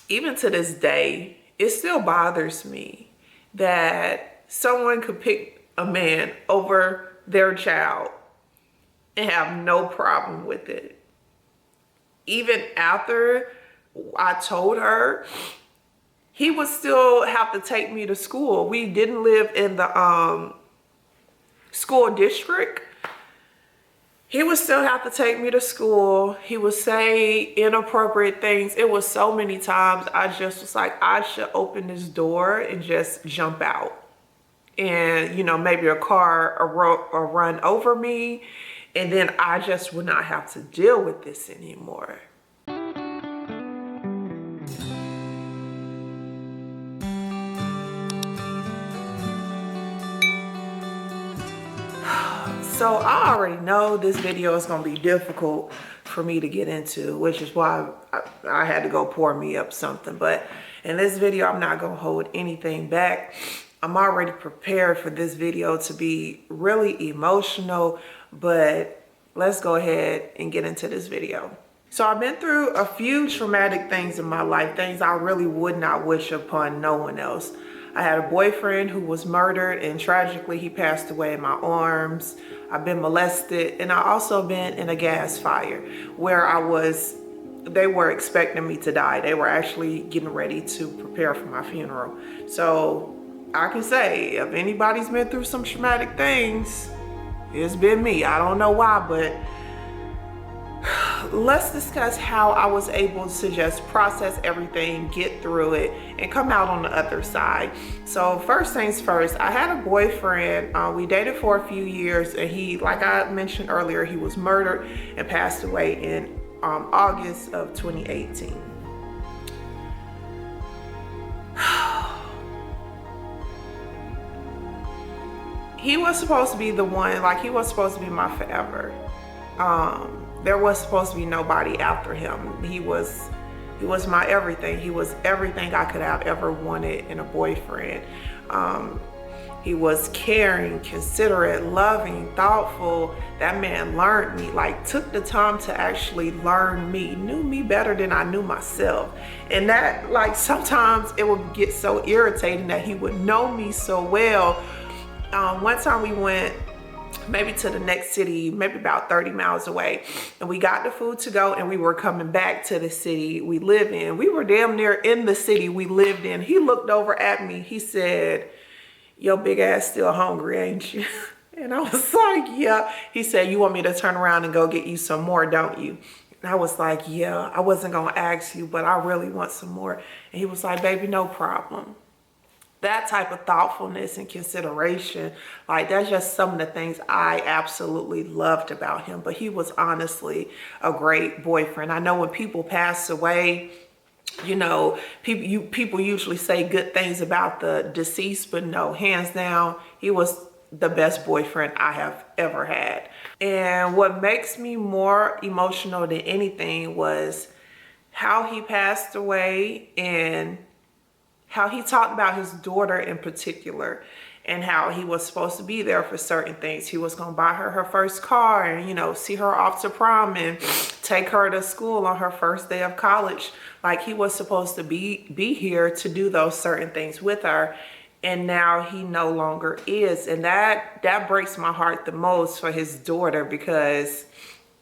even to this day, it still bothers me that someone could pick a man over their child and have no problem with it. Even after I told her, he would still have to take me to school. We didn't live in the school district. He would still have to take me to school. He would say inappropriate things. It was so many times I just was like, I should open this door and just jump out. And, you know, maybe a car or run over me. And then I just would not have to deal with this anymore. So I already know this video is going to be difficult for me to get into, which is why I had to go pour me up something. But in this video, I'm not going to hold anything back. I'm already prepared for this video to be really emotional, but let's go ahead and get into this video. So I've been through a few traumatic things in my life, things I really would not wish upon no one else. I had a boyfriend who was murdered, and tragically he passed away in my arms. I've been molested, and I also been in a gas fire where they were expecting me to die. They were actually getting ready to prepare for my funeral. So I can say if anybody's been through some traumatic things, it's been me. I don't know why, but let's discuss how I was able to just process everything, get through it, and come out on the other side. So first things first, I had a boyfriend. We dated for a few years, and he, like I mentioned earlier, he was murdered and passed away in August of 2018. He was supposed to be the one, like he was supposed to be my forever. There was supposed to be nobody after him. He was my everything. He was everything I could have ever wanted in a boyfriend. He was caring, considerate, loving, thoughtful. That man learned me, like took the time to actually learn me, knew me better than I knew myself. And that, like, sometimes it would get so irritating that he would know me so well. One time we went maybe to the next city, maybe about 30 miles away. And we got the food to go, and we were coming back to the city we live in. We were damn near in the city we lived in. He looked over at me. He said, "Your big ass still hungry, ain't you?" And I was like, "Yeah." He said, "You want me to turn around and go get you some more, don't you?" And I was like, "Yeah, I wasn't gonna ask you, but I really want some more." And he was like, "Baby, no problem." That type of thoughtfulness and consideration, like that's just some of the things I absolutely loved about him. But he was honestly a great boyfriend. I know when people pass away, you know, people usually say good things about the deceased, but no, hands down, he was the best boyfriend I have ever had. And what makes me more emotional than anything was how he passed away and how he talked about his daughter in particular, and how he was supposed to be there for certain things. He was going to buy her first car and, you know, see her off to prom and take her to school on her first day of college. Like he was supposed to be here to do those certain things with her. And now he no longer is. And that breaks my heart the most for his daughter, because,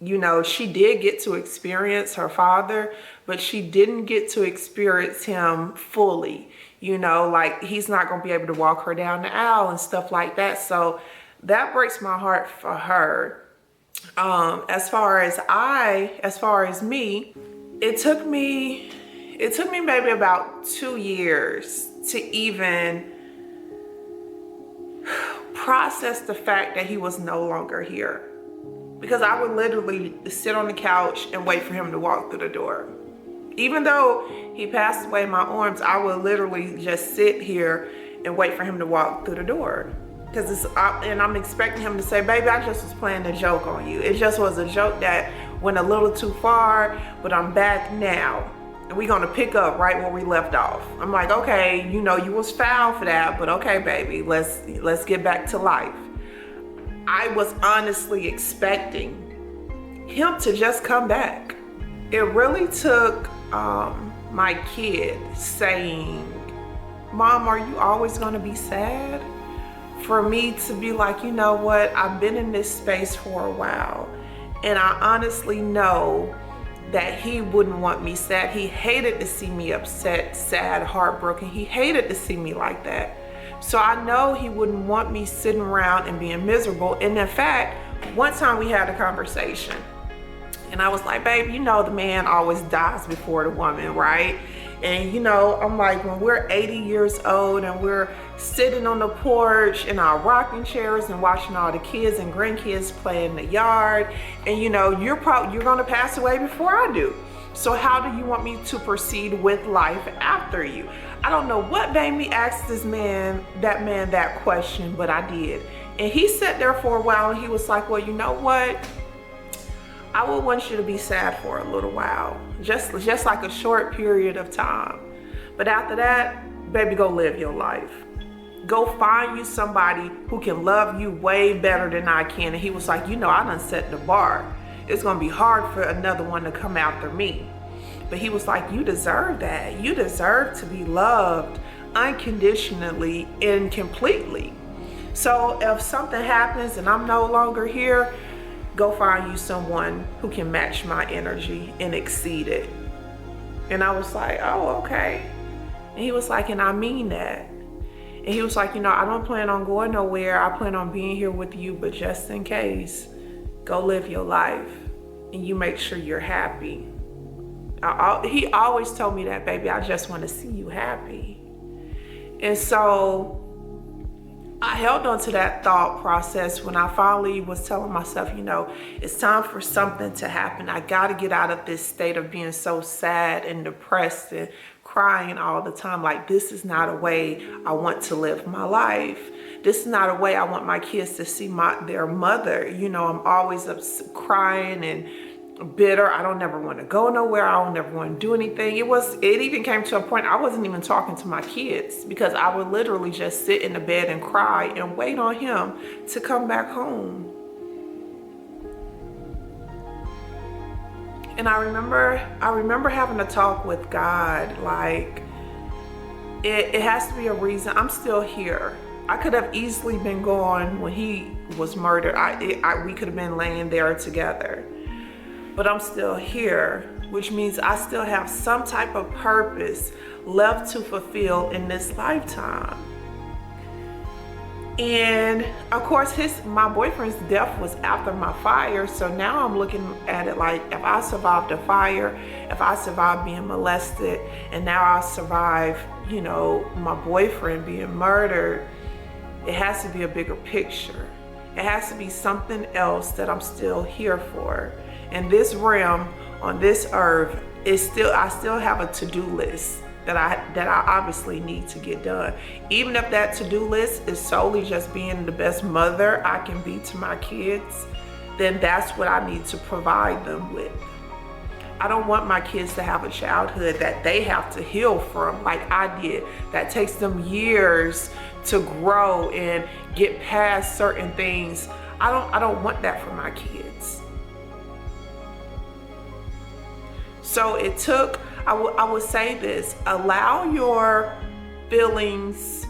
you know, she did get to experience her father, but she didn't get to experience him fully. You know, like he's not going to be able to walk her down the aisle and stuff like that. So that breaks my heart for her. As far as me, it took me maybe about 2 years to even process the fact that he was no longer here. Because I would literally sit on the couch and wait for him to walk through the door. Even though he passed away in my arms, I would literally just sit here and wait for him to walk through the door. And I'm expecting him to say, "Baby, I just was playing a joke on you. It just was a joke that went a little too far, but I'm back now. And we're gonna pick up right where we left off." I'm like, "Okay, you know, you was foul for that, but okay, baby, let's get back to life." I was honestly expecting him to just come back. It really took my kid saying, Mom, are you always gonna be sad? For me to be like, you know what, I've been in this space for a while, and I honestly know that he wouldn't want me sad. He hated to see me upset, sad, heartbroken. He hated to see me like that. So I know he wouldn't want me sitting around and being miserable. And in fact, one time we had a conversation and I was like, babe, you know the man always dies before the woman, right? And you know, I'm like, when we're 80 years old and we're sitting on the porch in our rocking chairs and watching all the kids and grandkids play in the yard, and you know, you're gonna pass away before I do. So how do you want me to proceed with life after you? I don't know what made me ask that man that question, but I did. And he sat there for a while and he was like, well, you know what? I would want you to be sad for a little while, just like a short period of time. But after that, baby, go live your life. Go find you somebody who can love you way better than I can. And he was like, you know, I done set the bar. It's gonna be hard for another one to come after me. But he was like, you deserve that. You deserve to be loved unconditionally and completely. So if something happens and I'm no longer here, go find you someone who can match my energy and exceed it. And I was like, oh, okay. And he was like, and I mean that. And he was like, you know, I don't plan on going nowhere. I plan on being here with you, but just in case, go live your life and you make sure you're happy. He always told me that, baby, I just want to see you happy. And so I held on to that thought process when I finally was telling myself, you know, it's time for something to happen. I got to get out of this state of being so sad and depressed and crying all the time. Like, this is not a way I want to live my life. This is not a way I want my kids to see their mother. You know, I'm always crying and bitter. I don't never want to go nowhere. I don't never want to do anything. It even came to a point I wasn't even talking to my kids because I would literally just sit in the bed and cry and wait on him to come back home. And I remember having a talk with God, like, it has to be a reason. I'm still here. I could have easily been gone when he was murdered. We could have been laying there together. But I'm still here, which means I still have some type of purpose left to fulfill in this lifetime. And of course, my boyfriend's death was after my fire. So now I'm looking at it like, if I survived a fire, if I survived being molested, and now I survive, you know, my boyfriend being murdered, it has to be a bigger picture. It has to be something else that I'm still here for. In this realm, on this earth, I still have a to-do list that I obviously need to get done. Even if that to-do list is solely just being the best mother I can be to my kids, then that's what I need to provide them with. I don't want my kids to have a childhood that they have to heal from like I did. That takes them years to grow and get past certain things. I don't want that for my kids. So it took, I would say this, allow your feelings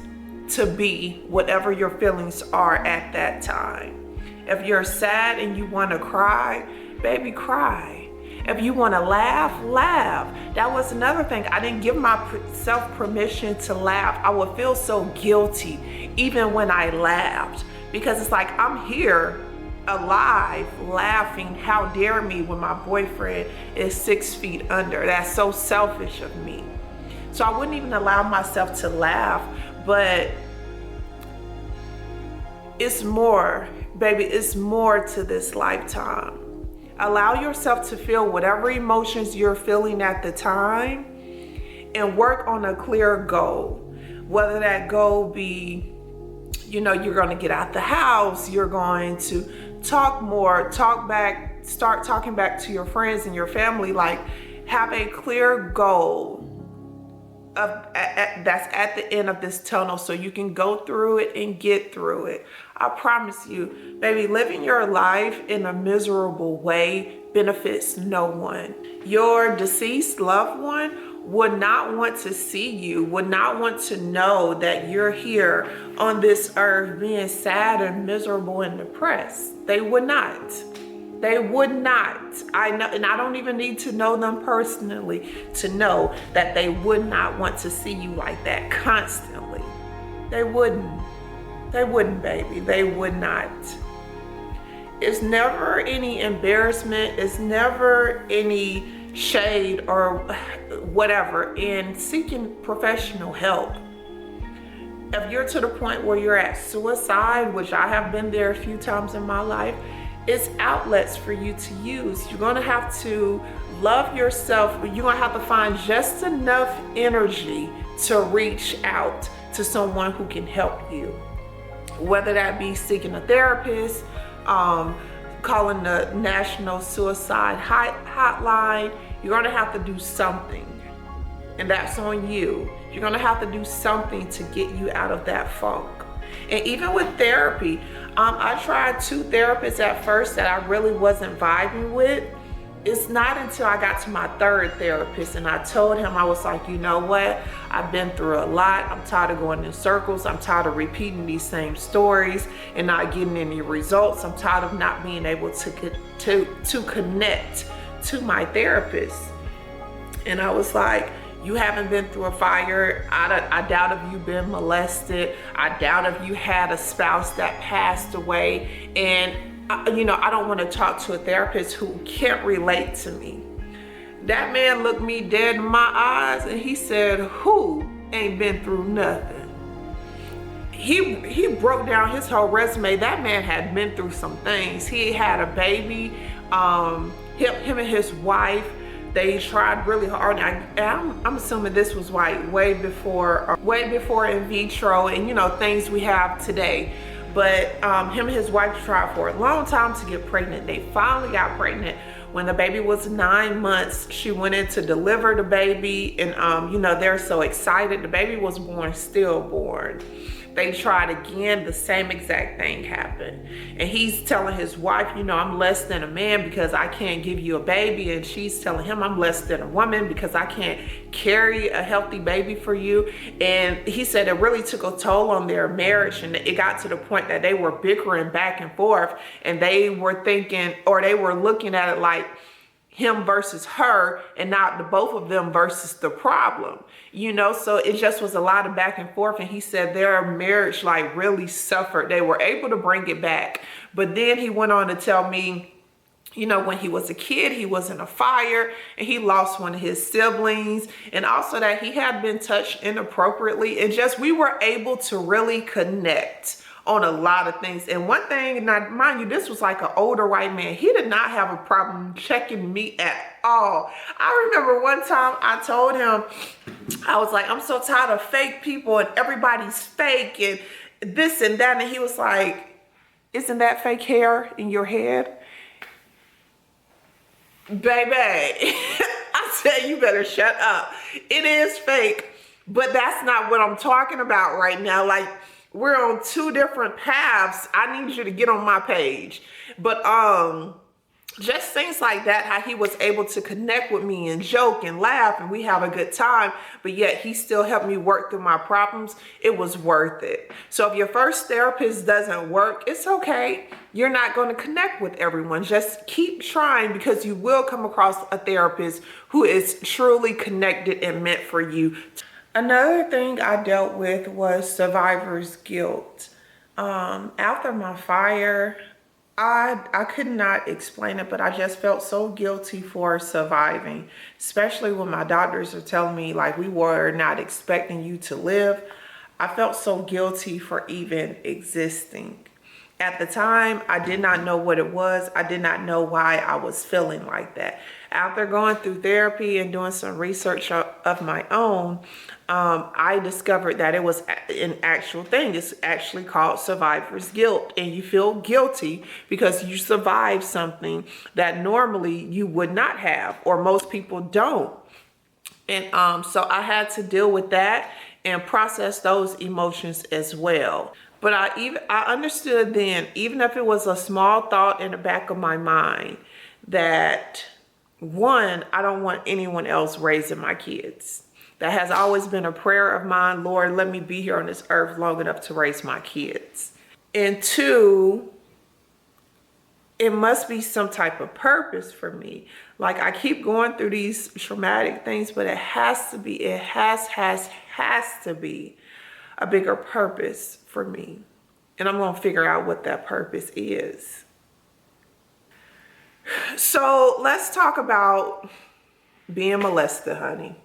to be whatever your feelings are at that time. If you're sad and you want to cry, baby, cry. If you want to laugh, laugh. That was another thing. I didn't give myself permission to laugh. I would feel so guilty even when I laughed, because it's like, I'm here alive laughing. How dare me when my boyfriend is 6 feet under? That's so selfish of me. So I wouldn't even allow myself to laugh. But it's more, baby, it's more to this lifetime. Allow yourself to feel whatever emotions you're feeling at the time and work on a clear goal. Whether that goal be, you know, you're going to get out the house, you're going to talk more, talk back, start talking back to your friends and your family. Like, have a clear goal that's at the end of this tunnel so you can go through it and get through it. I promise you, baby, living your life in a miserable way benefits no one. Your deceased loved one would not want to see you, would not want to know that you're here on this earth being sad and miserable and depressed. They would not. They would not. I know, and I don't even need to know them personally to know that they would not want to see you like that constantly. They wouldn't. They wouldn't, baby. They would not. It's never any embarrassment. It's never any shade or whatever in seeking professional help. If you're to the point where you're at suicide, which I have been there a few times in my life, it's outlets for you to use. You're gonna have to love yourself, but you're gonna have to find just enough energy to reach out to someone who can help you. Whether that be seeking a therapist, calling the National Suicide Hotline, you're gonna have to do something. And that's on you. You're gonna have to do something to get you out of that funk. And even with therapy, I tried 2 therapists at first that I really wasn't vibing with. It's not until I got to my 3rd therapist and I told him, I was like, you know what? I've been through a lot. I'm tired of going in circles. I'm tired of repeating these same stories and not getting any results. I'm tired of not being able to connect to my therapist. And I was like, you haven't been through a fire. I doubt if you've been molested. I doubt if you had a spouse that passed away. And I don't want to talk to a therapist who can't relate to me. That man looked me dead in my eyes and he said, who ain't been through nothing? He broke down his whole resume. That man had been through some things. He had a baby, him and his wife, they tried really hard. I'm assuming this was like way before in vitro and things we have today. But him and his wife tried for a long time to get pregnant. They finally got pregnant when the baby was 9 months. She went in to deliver the baby, and they're so excited. The baby was born stillborn. They tried again, the same exact thing happened. And he's telling his wife, I'm less than a man because I can't give you a baby. And she's telling him, I'm less than a woman because I can't carry a healthy baby for you. And he said it really took a toll on their marriage. And it got to the point that they were bickering back and forth. And they were thinking, or they were looking at it like him versus her and not the both of them versus the problem. So it just was a lot of back and forth. And he said their marriage like really suffered. They were able to bring it back. But then he went on to tell me, when he was a kid, he was in a fire and he lost one of his siblings. And also that he had been touched inappropriately. And just, we were able to really connect on a lot of things. And one thing, now mind you, this was like an older white man. He did not have a problem checking me at all. I remember one time I told him, I was like, I'm so tired of fake people and everybody's fake and this and that. And he was like, isn't that fake hair in your head? Baby, I said, you better shut up. It is fake, but that's not what I'm talking about right now. Like, we're on 2 different paths. I need you to get on my page. But just things like that, how he was able to connect with me and joke and laugh and we have a good time, but yet he still helped me work through my problems. It was worth it. So if your first therapist doesn't work, it's okay. You're not going to connect with everyone. Just keep trying because you will come across a therapist who is truly connected and meant for you. Another thing I dealt with was survivor's guilt. After my fire, I could not explain it, but I just felt so guilty for surviving, especially when my doctors are telling me like we were not expecting you to live. I felt so guilty for even existing. At the time, I did not know what it was. I did not know why I was feeling like that. After going through therapy and doing some research of my own, I discovered that it was an actual thing. It's actually called survivor's guilt. And you feel guilty because you survived something that normally you would not have, or most people don't. And so I had to deal with that and process those emotions as well. But I understood then, even if it was a small thought in the back of my mind, that one, I don't want anyone else raising my kids. That has always been a prayer of mine. Lord, let me be here on this earth long enough to raise my kids. And two, it must be some type of purpose for me. Like, I keep going through these traumatic things, but it has to be, it has to be a bigger purpose for me. And I'm going to figure out what that purpose is. So let's talk about being molested, honey.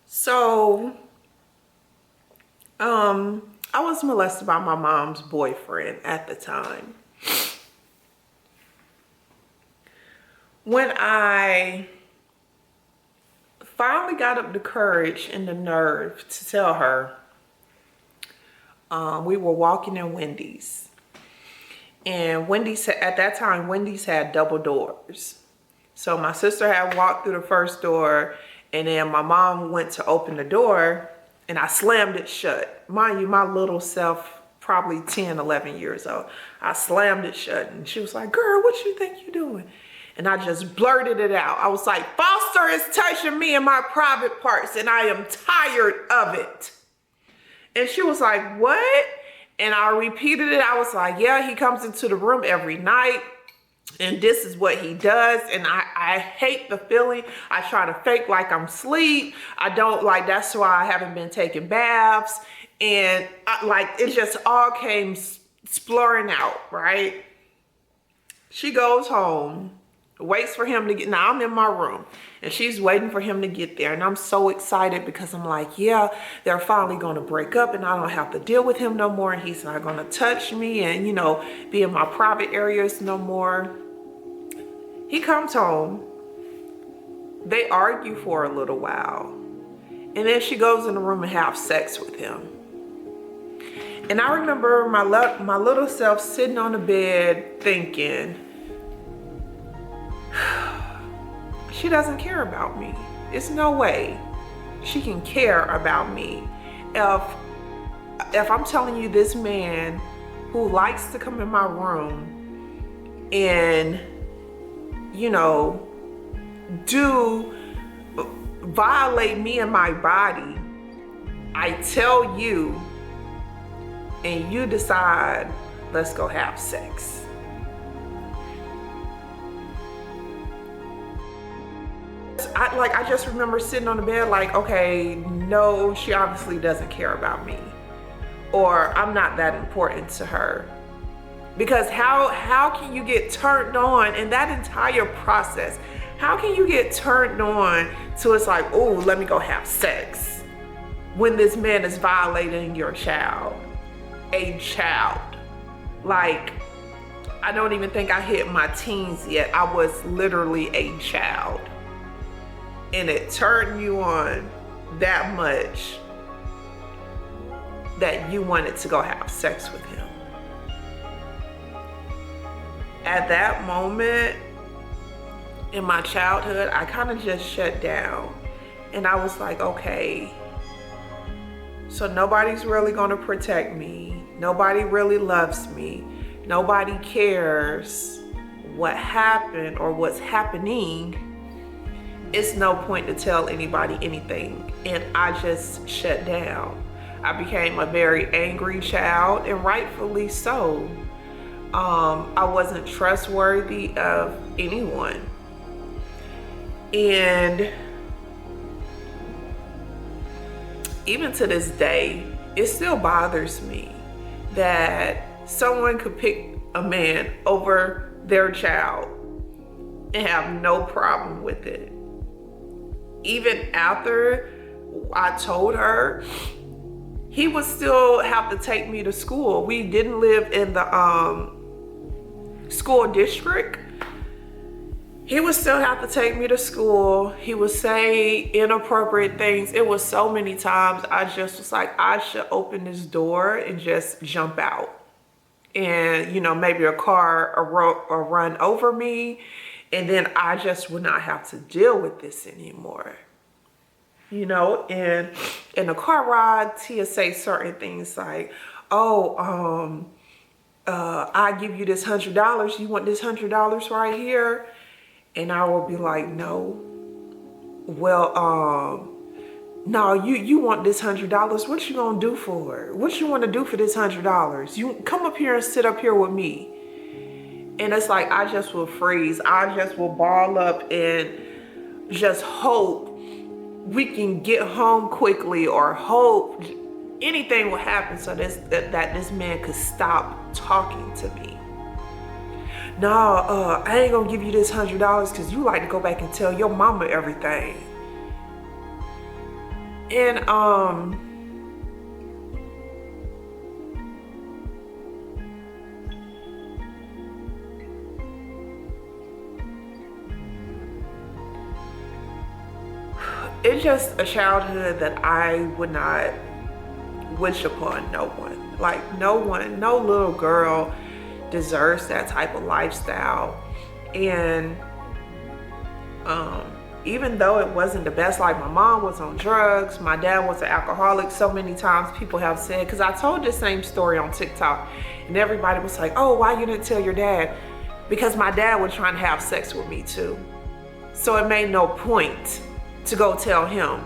So, I was molested by my mom's boyfriend at the time. When I finally got up the courage and the nerve to tell her, we were walking in Wendy's. And Wendy's, at that time, Wendy's had double doors. So my sister had walked through the first door, and then my mom went to open the door, and I slammed it shut. Mind you, my little self, probably 10, 11 years old, I slammed it shut, and she was like, girl, what you think you doing? And I just blurted it out. I was like, Foster is touching me in my private parts, and I am tired of it. And she was like, what? And I repeated it. I was like, yeah, he comes into the room every night, and this is what he does. And I hate the feeling. I try to fake like I'm asleep. I don't like, that's why I haven't been taking baths. And it just all came splurring out, right? She goes home, waits for him to get, now I'm in my room, and she's waiting for him to get there. And I'm so excited because I'm like, yeah, they're finally going to break up, and I don't have to deal with him no more. And he's not going to touch me and, you know, be in my private areas no more. He comes home. They argue for a little while. And then she goes in the room and have sex with him. And I remember my little self sitting on the bed thinking, she doesn't care about me. It's no way she can care about me if I'm telling you this man who likes to come in my room and, you know, violate me and my body. I tell you, and you decide, let's go have sex. I just remember sitting on the bed like, okay, no, she obviously doesn't care about me, or I'm not that important to her. Because how can you get turned on in that entire process? How can you get turned on to it's like, oh, let me go have sex, when this man is violating your child, a child? Like, I don't even think I hit my teens yet. I was literally a child. And it turned you on that much that you wanted to go have sex with him. At that moment in my childhood, I kind of just shut down. And I was like, okay, so nobody's really gonna protect me. Nobody really loves me. Nobody cares what happened or what's happening. It's no point to tell anybody anything. And I just shut down. I became a very angry child, and rightfully so. I wasn't trustworthy of anyone. And even to this day, it still bothers me that someone could pick a man over their child and have no problem with it. Even after I told her, he would still have to take me to school. We didn't live in the school district. He would still have to take me to school. He would say inappropriate things. It was so many times I just was like, I should open this door and just jump out. And, you know, maybe a car or run over me. And then I just would not have to deal with this anymore. You know, and in a car ride, he'll say certain things like, oh, I give you this $100. You want this $100 right here? And I will be like, no. Well, no, you want this $100. What you gonna do for it? What you want to do for this $100? You come up here and sit up here with me. And it's like, I just will freeze. I just will ball up and just hope we can get home quickly, or hope anything will happen so that this man could stop talking to me. No, I ain't gonna give you this $100 because you like to go back and tell your mama everything. And it's just a childhood that I would not wish upon no one. Like no one, no little girl deserves that type of lifestyle. And even though it wasn't the best, like my mom was on drugs, my dad was an alcoholic. So many times people have said, because I told this same story on TikTok, and everybody was like, oh, why you didn't tell your dad? Because my dad was trying to have sex with me too. So it made no point to go tell him,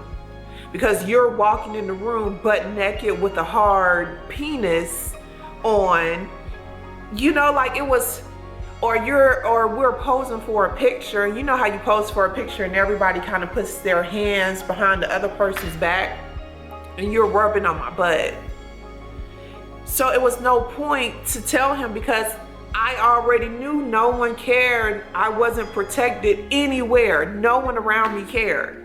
because you're walking in the room butt naked with a hard penis on, you know, like it was, or we're posing for a picture. You know how you pose for a picture and everybody kind of puts their hands behind the other person's back, and you're rubbing on my butt. So it was no point to tell him, because I already knew no one cared. I wasn't protected anywhere. No one around me cared.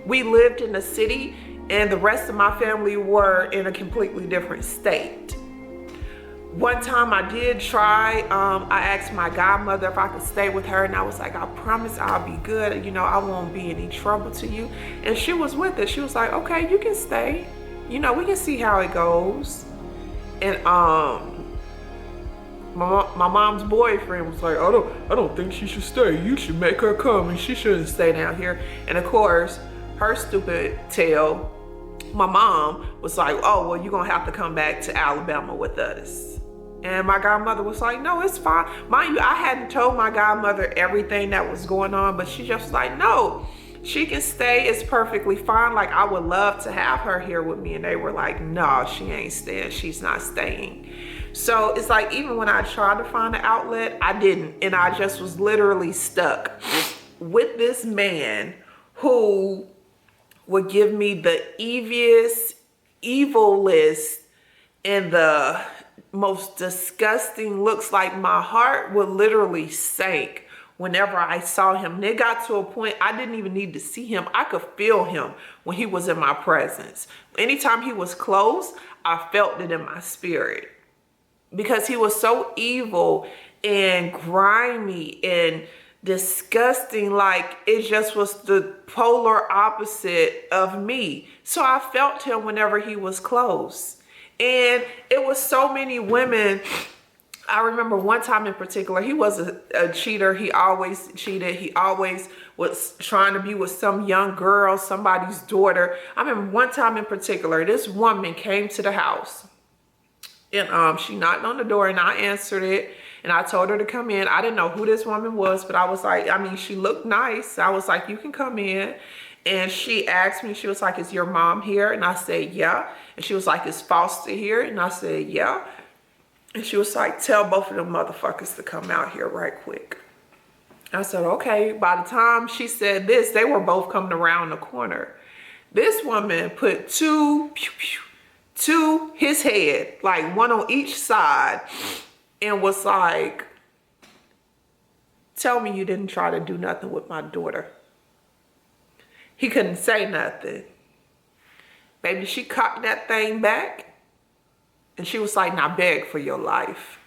We lived in the city, and the rest of my family were in a completely different state. One time I did try, I asked my godmother if I could stay with her, and I was like, I promise I'll be good. You know, I won't be any trouble to you. And she was with it. She was like, okay, you can stay. You know, we can see how it goes. And my mom's boyfriend was like, I don't think she should stay. You should make her come, and she shouldn't stay down here. And of course, her stupid tail, my mom was like, oh, well, you're gonna have to come back to Alabama with us. And my godmother was like, no, it's fine. Mind you, I hadn't told my godmother everything that was going on, but she just was like, no, she can stay. It's perfectly fine. Like, I would love to have her here with me. And they were like, no, she ain't staying. She's not staying. So it's like, even when I tried to find an outlet, I didn't. And I just was literally stuck with this man who would give me the evilest, and the most disgusting looks. Like, my heart would literally sink whenever I saw him. And it got to a point I didn't even need to see him. I could feel him when he was in my presence. Anytime he was close, I felt it in my spirit, because he was so evil and grimy and disgusting. Like, it just was the polar opposite of me. So I felt him whenever he was close. And it was so many women. I remember one time in particular, he was a cheater. He always cheated. He always was trying to be with some young girl, somebody's daughter. I remember one time in particular, this woman came to the house, and she knocked on the door, and I answered it, and I told her to come in. I didn't know who this woman was, but I was like, I mean, she looked nice. I was like, you can come in. And she asked me, she was like, is your mom here? And I said, yeah. And she was like, is Foster here? And I said, yeah. And she was like, tell both of them motherfuckers to come out here right quick. I said, okay. By the time she said this, they were both coming around the corner. This woman put two to his head, like one on each side, and was like, tell me you didn't try to do nothing with my daughter. He couldn't say nothing. Baby, she cocked that thing back, and she was like, now beg for your life.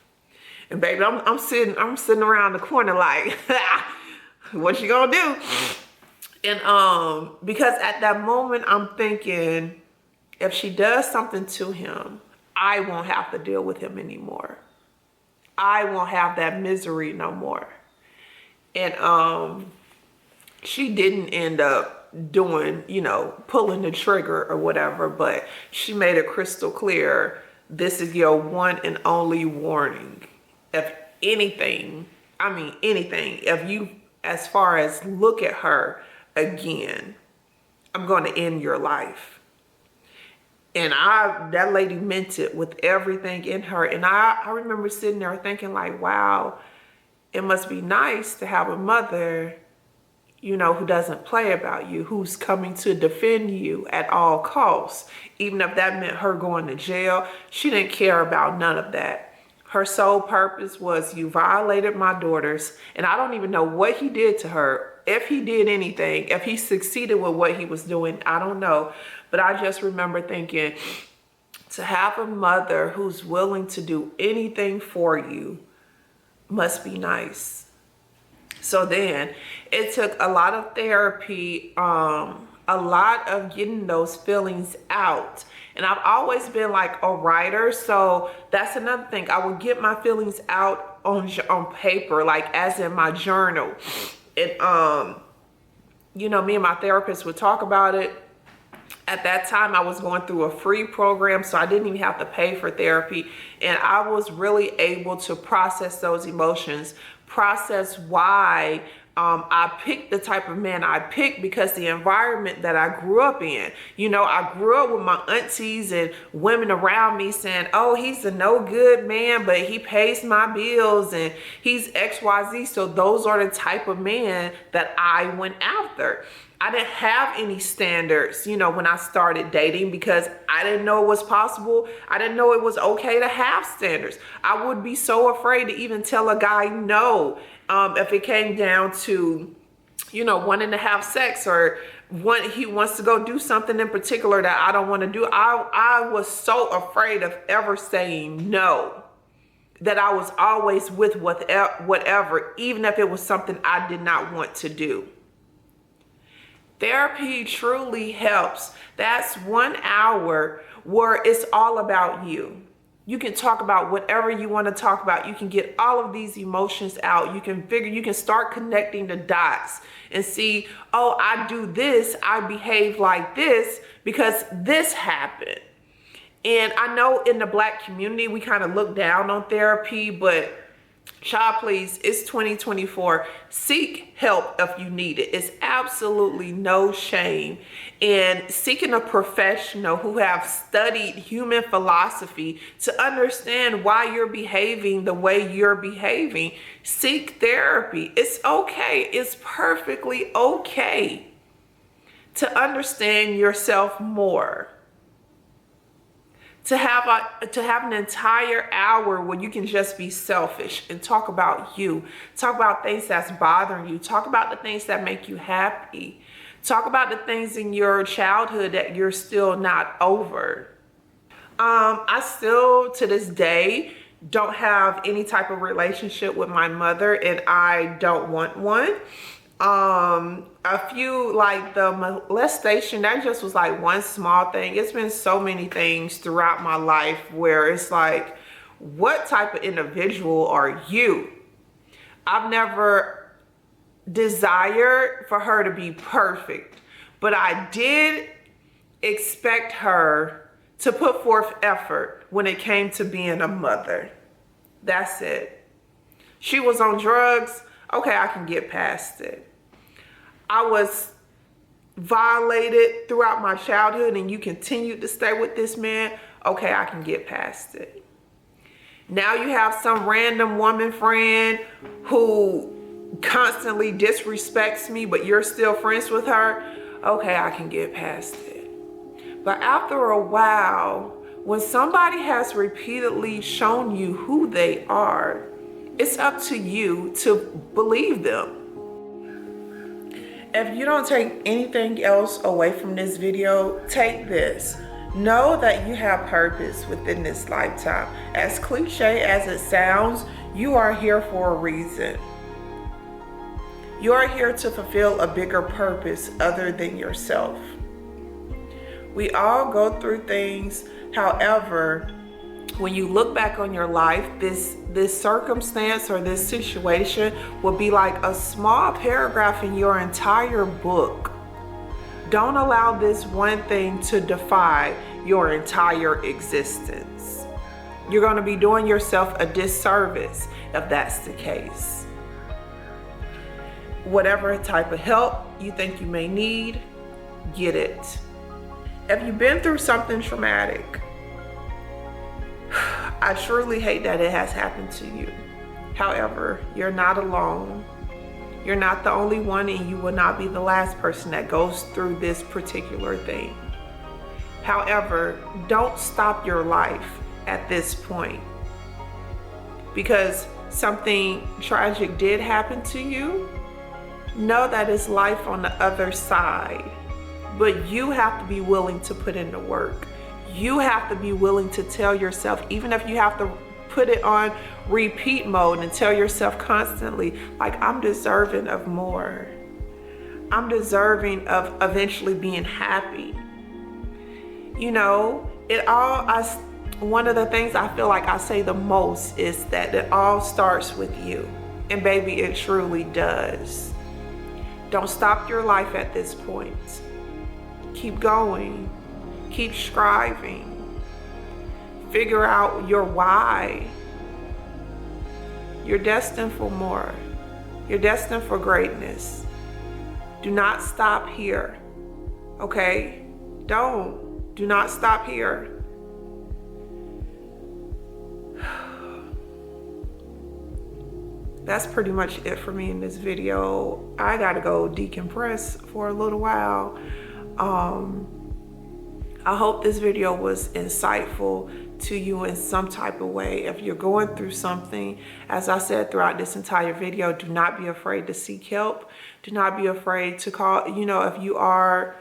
And baby, I'm sitting around the corner like, what you gonna do? And because at that moment I'm thinking, if she does something to him, I won't have to deal with him anymore. I won't have that misery no more. And she didn't end up doing, you know, pulling the trigger or whatever, but she made it crystal clear this is your one and only warning. If anything, I mean anything, if you, as far as look at her again, I'm going to end your life. And that lady meant it with everything in her. And I remember sitting there thinking like, wow, it must be nice to have a mother, you know, who doesn't play about you, who's coming to defend you at all costs. Even if that meant her going to jail, she didn't care about none of that. Her sole purpose was, you violated my daughters, and I don't even know what he did to her. If he did anything, if he succeeded with what he was doing, I don't know. But I just remember thinking, to have a mother who's willing to do anything for you must be nice. So then it took a lot of therapy, a lot of getting those feelings out. And I've always been like a writer. So that's another thing. I would get my feelings out on paper, like as in my journal. And, you know, me and my therapist would talk about it. At that time, I was going through a free program, so I didn't even have to pay for therapy. And I was really able to process those emotions, process why I picked the type of man I picked, because the environment that I grew up in, you know, I grew up with my aunties and women around me saying, oh, he's a no good man, but he pays my bills and he's XYZ. So those are the type of man that I went after. I didn't have any standards, you know, when I started dating, because I didn't know it was possible. I didn't know it was okay to have standards. I would be so afraid to even tell a guy no, if it came down to, you know, wanting to have sex, or he wants to go do something in particular that I don't want to do. I was so afraid of ever saying no, that I was always with whatever, even if it was something I did not want to do. Therapy truly helps. That's 1 hour where it's all about you. You can talk about whatever you want to talk about. You can get all of these emotions out. You can start connecting the dots and see, oh, I do this, I behave like this because this happened. And I know in the Black community, we kind of look down on therapy, but child, please, it's 2024. Seek help if you need it. It's absolutely no shame in seeking a professional who have studied human philosophy to understand why you're behaving the way you're behaving. Seek therapy. It's okay. It's perfectly okay to understand yourself more. To have an entire hour where you can just be selfish and talk about you, talk about things that's bothering you, talk about the things that make you happy, talk about the things in your childhood that you're still not over. I still, to this day, don't have any type of relationship with my mother, and I don't want one. A few, like the molestation, that just was like one small thing. It's been so many things throughout my life where it's like, what type of individual are you? I've never desired for her to be perfect, but I did expect her to put forth effort when it came to being a mother. That's it. She was on drugs. Okay, I can get past it. I was violated throughout my childhood and you continued to stay with this man. Okay, I can get past it. Now you have some random woman friend who constantly disrespects me, but you're still friends with her. Okay, I can get past it. But after a while, when somebody has repeatedly shown you who they are, it's up to you to believe them. If you don't take anything else away from this video, take this. Know that you have purpose within this lifetime. As cliche as it sounds, you are here for a reason. You are here to fulfill a bigger purpose other than yourself. We all go through things. However, when you look back on your life, this circumstance or this situation will be like a small paragraph in your entire book. Don't allow this one thing to define your entire existence. You're going to be doing yourself a disservice if that's the case. Whatever type of help you think you may need, get it. If you've been through something traumatic, I truly hate that it has happened to you. However, you're not alone. You're not the only one, and you will not be the last person that goes through this particular thing. However, don't stop your life at this point, because something tragic did happen to you. Know that it's life on the other side, but you have to be willing to put in the work. You have to be willing to tell yourself, even if you have to put it on repeat mode and tell yourself constantly, like, I'm deserving of more. I'm deserving of eventually being happy. You know, one of the things I feel like I say the most is that it all starts with you. And baby, it truly does. Don't stop your life at this point. Keep going. Keep striving. Figure out your why. You're destined for more. You're destined for greatness. Do not stop here. Okay? Do not stop here. That's pretty much it for me in this video. I gotta go decompress for a little while. I hope this video was insightful to you in some type of way. If you're going through something, as I said throughout this entire video, do not be afraid to seek help. Do not be afraid to call, if you are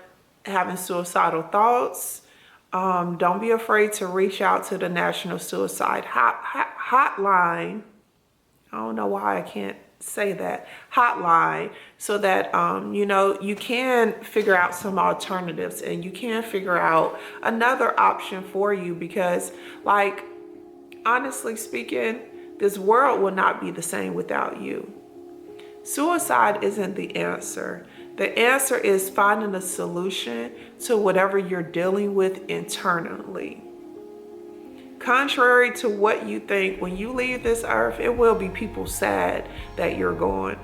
having suicidal thoughts, don't be afraid to reach out to the National Suicide Hotline. I don't know why I can't say that, hotline, so that you can figure out some alternatives and you can figure out another option for you, because, like, honestly speaking, this world will not be the same without you. Suicide isn't the answer. The answer is finding a solution to whatever you're dealing with internally. Contrary to what you think, when you leave this earth, it will be people sad that you're gone.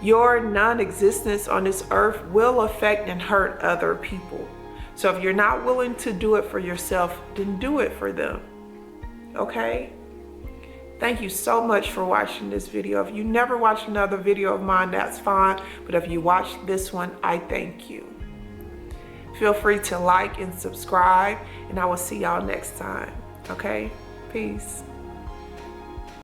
Your non-existence on this earth will affect and hurt other people. So if you're not willing to do it for yourself, then do it for them. Okay? Thank you so much for watching this video. If you never watched another video of mine, that's fine. But if you watched this one, I thank you. Feel free to like and subscribe, and I will see y'all next time. Okay? Peace.